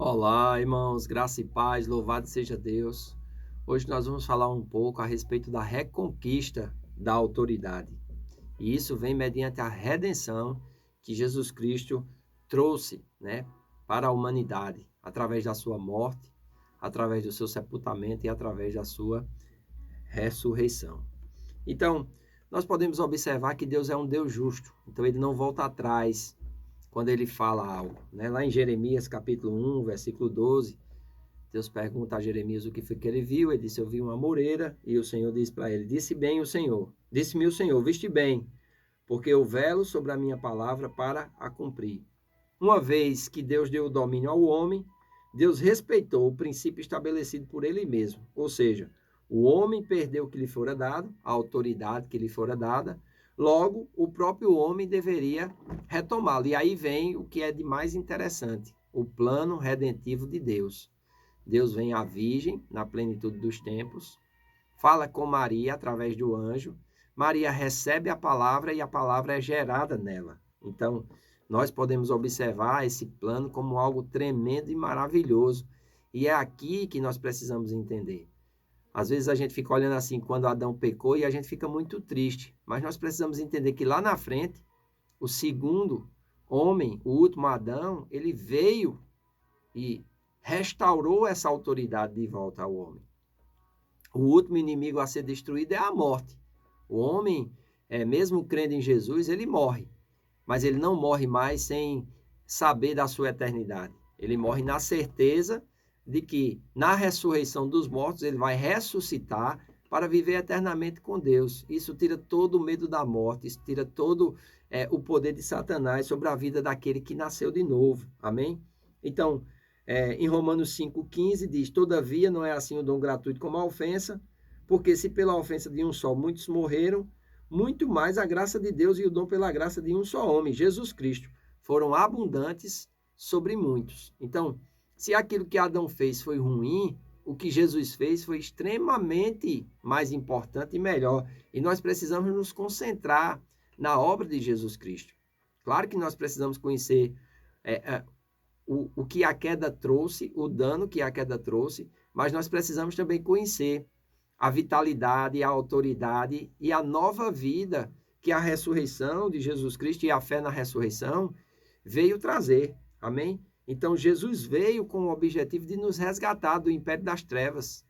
Olá, irmãos, graça e paz, louvado seja Deus. Hoje nós vamos falar um pouco a respeito da reconquista da autoridade. E isso vem mediante a redenção que Jesus Cristo trouxe, para a humanidade, através da sua morte, através do seu sepultamento e através da sua ressurreição. Então, nós podemos observar que Deus é um Deus justo. Então, ele não volta atrás quando ele fala algo, Lá em Jeremias, capítulo 1, versículo 12, Deus pergunta a Jeremias o que foi que ele viu. Ele disse: eu vi uma moreira. E o Senhor disse para ele: disse-me o Senhor, viste bem, porque eu velo sobre a minha palavra para a cumprir. Uma vez que Deus deu o domínio ao homem, Deus respeitou o princípio estabelecido por ele mesmo. Ou seja, o homem perdeu o que lhe fora dado, a autoridade que lhe fora dada, logo o próprio homem deveria retomá-lo. E aí vem o que é de mais interessante: o plano redentivo de Deus. Deus vem à Virgem, na plenitude dos tempos, fala com Maria através do anjo, Maria recebe a palavra e a palavra é gerada nela. Então, nós podemos observar esse plano como algo tremendo e maravilhoso. E é aqui que nós precisamos entender. Às vezes a gente fica olhando assim quando Adão pecou e a gente fica muito triste, mas nós precisamos entender que lá na frente, o segundo homem, o último Adão, ele veio e restaurou essa autoridade de volta ao homem. O último inimigo a ser destruído é a morte. O homem, mesmo crendo em Jesus, ele morre, mas ele não morre mais sem saber da sua eternidade. Ele morre na certeza de que na ressurreição dos mortos ele vai ressuscitar para viver eternamente com Deus. Isso tira todo o medo da morte, isso tira todo o poder de Satanás sobre a vida daquele que nasceu de novo. Amém? Então, em Romanos 5,15 diz: todavia não é assim o dom gratuito como a ofensa, porque se pela ofensa de um só muitos morreram, muito mais a graça de Deus e o dom pela graça de um só homem, Jesus Cristo, foram abundantes sobre muitos. Então, se aquilo que Adão fez foi ruim, o que Jesus fez foi extremamente mais importante e melhor. E nós precisamos nos concentrar na obra de Jesus Cristo. Claro que nós precisamos conhecer o que a queda trouxe, o dano que a queda trouxe, mas nós precisamos também conhecer a vitalidade, a autoridade e a nova vida que a ressurreição de Jesus Cristo e a fé na ressurreição veio trazer. Amém? Então, Jesus veio com o objetivo de nos resgatar do império das trevas,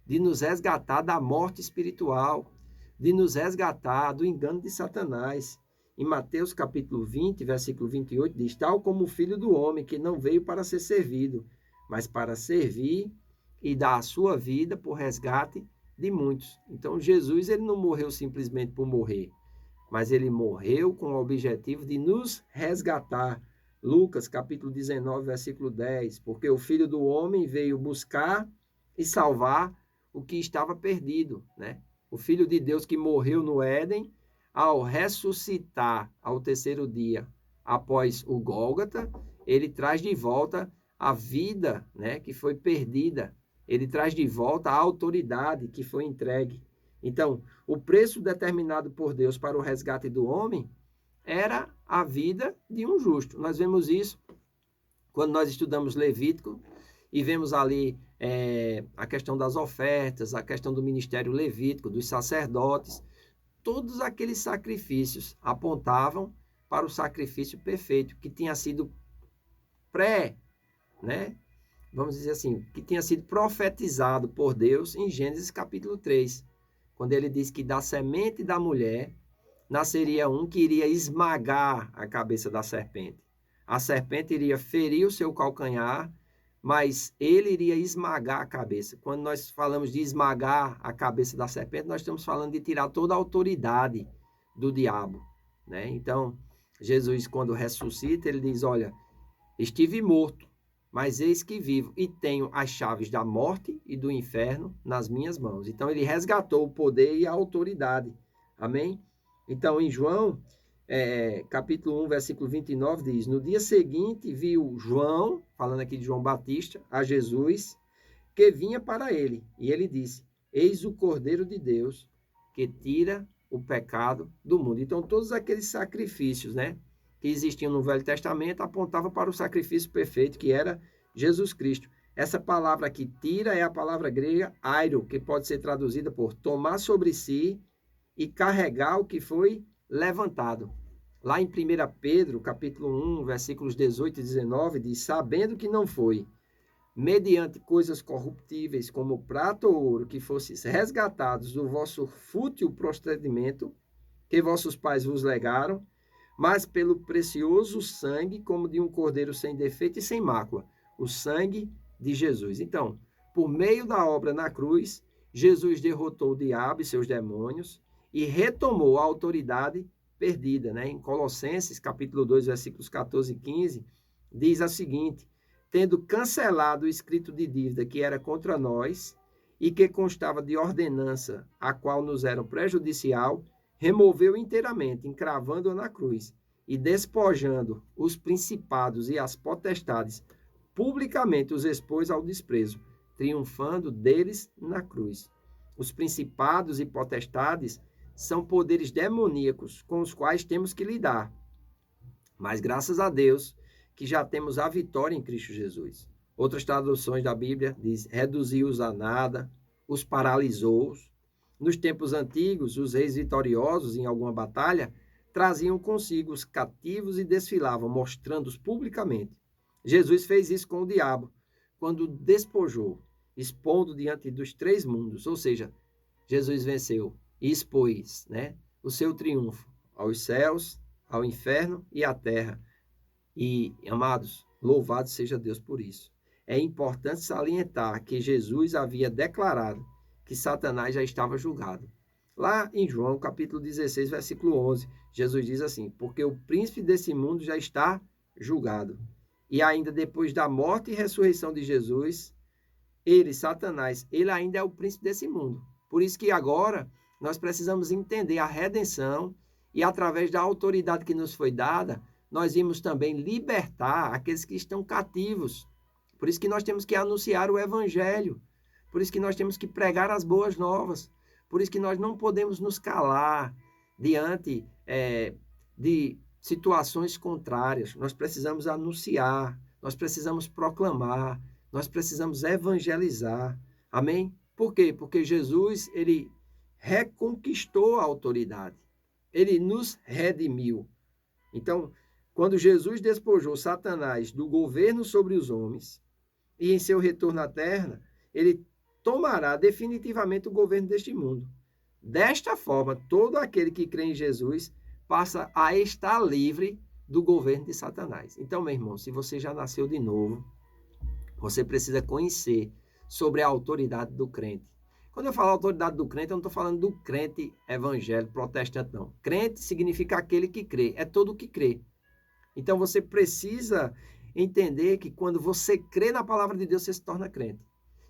de nos resgatar da morte espiritual, de nos resgatar do engano de Satanás. Em Mateus capítulo 20, versículo 28, diz: tal como o Filho do Homem, que não veio para ser servido, mas para servir e dar a sua vida por resgate de muitos. Então, Jesus ele não morreu simplesmente por morrer, mas ele morreu com o objetivo de nos resgatar. Lucas capítulo 19, versículo 10, porque o Filho do Homem veio buscar e salvar o que estava perdido, O Filho de Deus que morreu no Éden, ao ressuscitar ao terceiro dia, após o Gólgota, ele traz de volta a vida, que foi perdida. Ele traz de volta a autoridade que foi entregue. Então, o preço determinado por Deus para o resgate do homem era a vida de um justo. Nós vemos isso quando nós estudamos Levítico e vemos ali a questão das ofertas, a questão do ministério levítico, dos sacerdotes. Todos aqueles sacrifícios apontavam para o sacrifício perfeito, que tinha sido vamos dizer assim, que tinha sido profetizado por Deus em Gênesis capítulo 3, quando ele diz que da semente da mulher nasceria um que iria esmagar a cabeça da serpente. A serpente iria ferir o seu calcanhar, mas ele iria esmagar a cabeça. Quando nós falamos de esmagar a cabeça da serpente, nós estamos falando de tirar toda a autoridade do diabo, Então, Jesus, quando ressuscita, ele diz: olha, estive morto, mas eis que vivo e tenho as chaves da morte e do inferno nas minhas mãos. Então, ele resgatou o poder e a autoridade. Amém? Então, em João, capítulo 1, versículo 29, diz: no dia seguinte viu João, falando aqui de João Batista, a Jesus, que vinha para ele. E ele disse: eis o Cordeiro de Deus, que tira o pecado do mundo. Então, todos aqueles sacrifícios, que existiam no Velho Testamento, apontavam para o sacrifício perfeito, que era Jesus Cristo. Essa palavra que tira é a palavra grega airo, que pode ser traduzida por tomar sobre si e carregar o que foi levantado. Lá em 1 Pedro, capítulo 1, versículos 18 e 19, diz, sabendo que não foi mediante coisas corruptíveis como prata ou ouro, que fosseis resgatados do vosso fútil procedimento, que vossos pais vos legaram, mas pelo precioso sangue, como de um cordeiro sem defeito e sem mácula, o sangue de Jesus. Então, por meio da obra na cruz, Jesus derrotou o diabo e seus demônios e retomou a autoridade perdida, né? Em Colossenses, capítulo 2, versículos 14 e 15, diz a seguinte, tendo cancelado o escrito de dívida que era contra nós e que constava de ordenança, a qual nos era prejudicial, removeu inteiramente, encravando-a na cruz e despojando os principados e as potestades, publicamente os expôs ao desprezo, triunfando deles na cruz. Os principados e potestades são poderes demoníacos com os quais temos que lidar. Mas graças a Deus que já temos a vitória em Cristo Jesus. Outras traduções da Bíblia diz, reduziu-os a nada, os paralisou. Nos tempos antigos, os reis vitoriosos em alguma batalha traziam consigo os cativos e desfilavam, mostrando-os publicamente. Jesus fez isso com o diabo, quando despojou, expondo diante dos 3 mundos, ou seja, Jesus venceu e expôs, né, o seu triunfo aos céus, ao inferno e à terra. E, amados, louvado seja Deus por isso. É importante salientar que Jesus havia declarado que Satanás já estava julgado. Lá em João, capítulo 16, versículo 11, Jesus diz assim, porque o príncipe desse mundo já está julgado. E ainda depois da morte e ressurreição de Jesus, ele, Satanás, ele ainda é o príncipe desse mundo. Por isso que agora nós precisamos entender a redenção e através da autoridade que nos foi dada, nós vimos também libertar aqueles que estão cativos. Por isso que nós temos que anunciar o evangelho. Por isso que nós temos que pregar as boas novas. Por isso que nós não podemos nos calar diante de situações contrárias. Nós precisamos anunciar, nós precisamos proclamar, nós precisamos evangelizar. Amém? Por quê? Porque Jesus, ele reconquistou a autoridade. Ele nos redimiu. Então, quando Jesus despojou Satanás do governo sobre os homens e em seu retorno à terra, ele tomará definitivamente o governo deste mundo. Desta forma, todo aquele que crê em Jesus passa a estar livre do governo de Satanás. Então, meu irmão, se você já nasceu de novo, você precisa conhecer sobre a autoridade do crente. Quando eu falo autoridade do crente, eu não estou falando do crente evangélico, protestante, não. Crente significa aquele que crê, é todo o que crê. Então, você precisa entender que quando você crê na palavra de Deus, você se torna crente.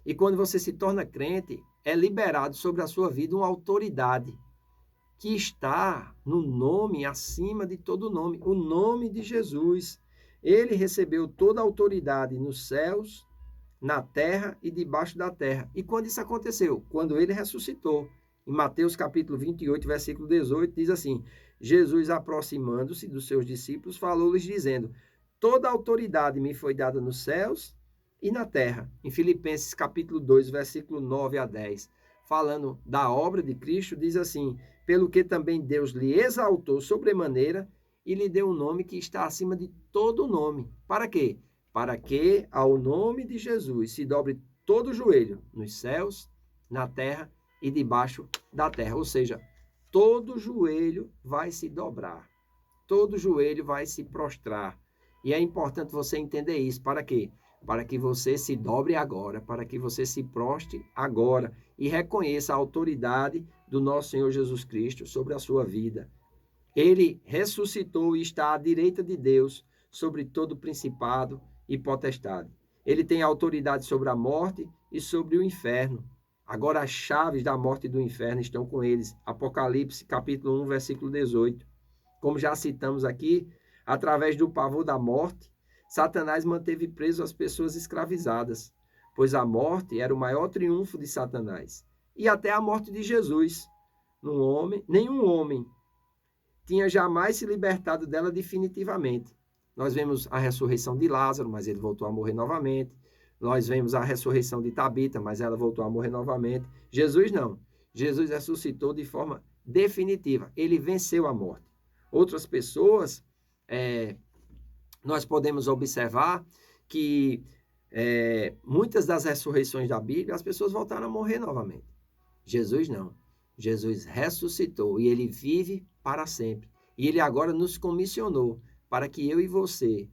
E quando você se torna crente, é liberado sobre a sua vida uma autoridade que está no nome acima de todo nome, o nome de Jesus. Ele recebeu toda a autoridade nos céus, na terra e debaixo da terra. E quando isso aconteceu? Quando ele ressuscitou. Em Mateus capítulo 28, versículo 18, diz assim, Jesus, aproximando-se dos seus discípulos, falou-lhes dizendo, toda a autoridade me foi dada nos céus e na terra. Em Filipenses capítulo 2, versículo 9 a 10, falando da obra de Cristo, diz assim, pelo que também Deus lhe exaltou sobremaneira e lhe deu um nome que está acima de todo nome. Para quê? Para que ao nome de Jesus se dobre todo o joelho nos céus, na terra e debaixo da terra. Ou seja, todo joelho vai se dobrar, todo joelho vai se prostrar. E é importante você entender isso. Para quê? Para que você se dobre agora, para que você se prostre agora e reconheça a autoridade do nosso Senhor Jesus Cristo sobre a sua vida. Ele ressuscitou e está à direita de Deus sobre todo principado e potestade. Ele tem autoridade sobre a morte e sobre o inferno. Agora as chaves da morte e do inferno estão com eles. Apocalipse, capítulo 1, versículo 18. Como já citamos aqui, através do pavor da morte, Satanás manteve preso as pessoas escravizadas, pois a morte era o maior triunfo de Satanás. E até a morte de Jesus. Nenhum homem tinha jamais se libertado dela definitivamente. Nós vemos a ressurreição de Lázaro, mas ele voltou a morrer novamente. Nós vemos a ressurreição de Tabita, mas ela voltou a morrer novamente. Jesus não. Jesus ressuscitou de forma definitiva. Ele venceu a morte. Outras pessoas, nós podemos observar que muitas das ressurreições da Bíblia, as pessoas voltaram a morrer novamente. Jesus não. Jesus ressuscitou e ele vive para sempre. E ele agora nos comissionou para que eu e você,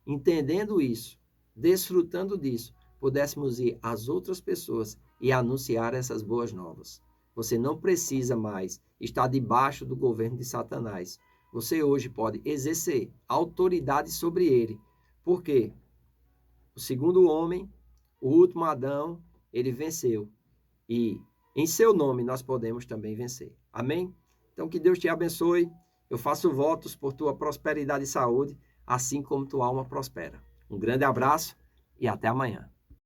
entendendo isso, desfrutando disso, pudéssemos ir às outras pessoas e anunciar essas boas novas. Você não precisa mais estar debaixo do governo de Satanás. Você hoje pode exercer autoridade sobre ele. Por quê? O segundo homem, o último Adão, ele venceu. E em seu nome nós podemos também vencer. Amém? Então que Deus te abençoe. Eu faço votos por tua prosperidade e saúde, assim como tua alma prospera. Um grande abraço e até amanhã.